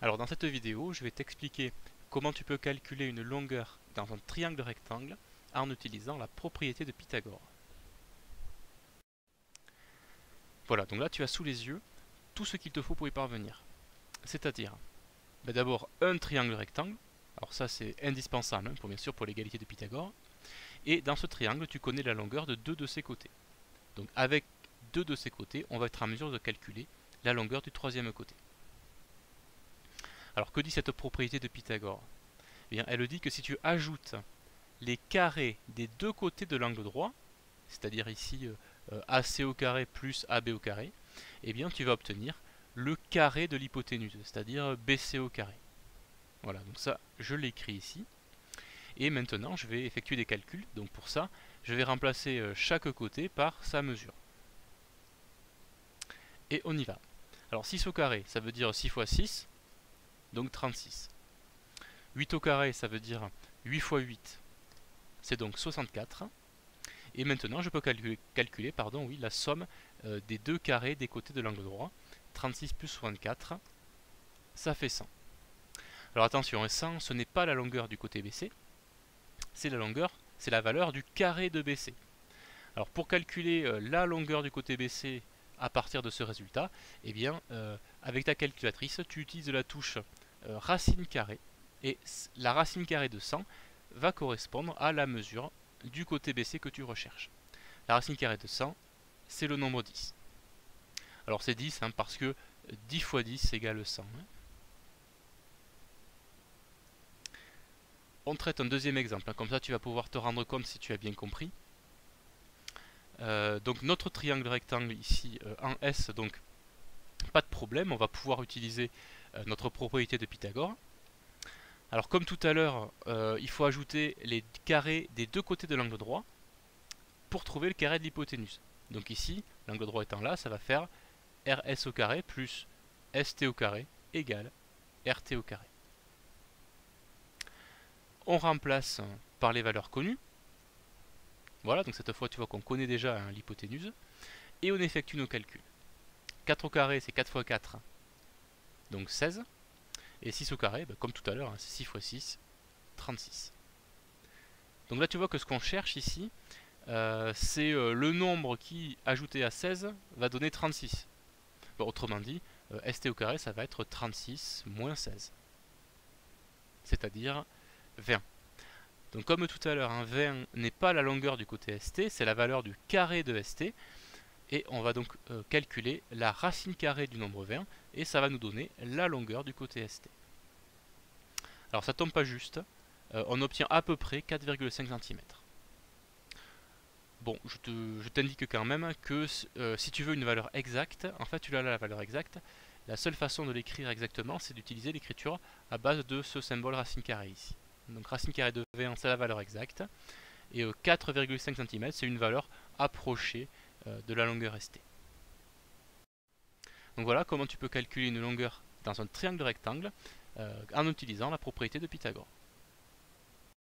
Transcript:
Alors dans cette vidéo, je vais t'expliquer comment tu peux calculer une longueur dans un triangle rectangle en utilisant la propriété de Pythagore. Voilà, donc là tu as sous les yeux tout ce qu'il te faut pour y parvenir. C'est-à-dire, d'abord un triangle rectangle, alors ça c'est indispensable pour bien sûr pour l'égalité de Pythagore, et dans ce triangle tu connais la longueur de deux de ses côtés. Donc avec deux de ses côtés, on va être en mesure de calculer la longueur du troisième côté. Alors que dit cette propriété de Pythagore? Eh bien, elle dit que si tu ajoutes les carrés des deux côtés de l'angle droit, c'est-à-dire ici AC au carré plus AB au carré, eh bien tu vas obtenir le carré de l'hypoténuse, c'est-à-dire BC au carré. Voilà, donc ça je l'écris ici. Et maintenant je vais effectuer des calculs, donc pour ça je vais remplacer chaque côté par sa mesure. Et on y va. Alors 6 au carré, ça veut dire 6 fois 6, donc 36. 8 au carré, ça veut dire 8 fois 8, c'est donc 64. Et maintenant, je peux calculer la somme des deux carrés des côtés de l'angle droit. 36 plus 64, ça fait 100. Alors attention, 100, ce n'est pas la longueur du côté BC, c'est la valeur du carré de BC. Alors pour calculer la longueur du côté BC à partir de ce résultat, eh bien, avec ta calculatrice, tu utilises la touche racine carrée, et la racine carrée de 100 va correspondre à la mesure du côté BC que tu recherches. La racine carrée de 100, c'est le nombre 10. Alors c'est 10 parce que 10 fois 10 égale 100. On traite un deuxième exemple, comme ça tu vas pouvoir te rendre compte si tu as bien compris. Donc notre triangle rectangle ici en S, donc pas de problème, on va pouvoir utiliser notre propriété de Pythagore. Alors comme tout à l'heure, il faut ajouter les carrés des deux côtés de l'angle droit pour trouver le carré de l'hypoténuse. Donc ici, l'angle droit étant là, ça va faire RS au carré plus ST au carré égale RT au carré. On remplace par les valeurs connues. Voilà, donc cette fois tu vois qu'on connaît déjà l'hypoténuse. Et on effectue nos calculs. 4 au carré, c'est 4 fois 4, donc 16. Et 6 au carré, comme tout à l'heure, c'est 6 fois 6, 36. Donc là tu vois que ce qu'on cherche ici, c'est le nombre qui, ajouté à 16, va donner 36. Bon, autrement dit, ST au carré, ça va être 36 moins 16. C'est-à-dire 20. Donc comme tout à l'heure, 20 n'est pas la longueur du côté ST, c'est la valeur du carré de ST. Et on va donc calculer la racine carrée du nombre 20, et ça va nous donner la longueur du côté ST. Alors ça tombe pas juste, on obtient à peu près 4,5 cm. Bon, je t'indique quand même que si tu veux une valeur exacte, en fait tu as la valeur exacte, la seule façon de l'écrire exactement, c'est d'utiliser l'écriture à base de ce symbole racine carrée ici. Donc racine carrée de 20, c'est la valeur exacte, et 4,5 cm, c'est une valeur approchée de la longueur ST. Donc voilà comment tu peux calculer une longueur dans un triangle rectangle en utilisant la propriété de Pythagore.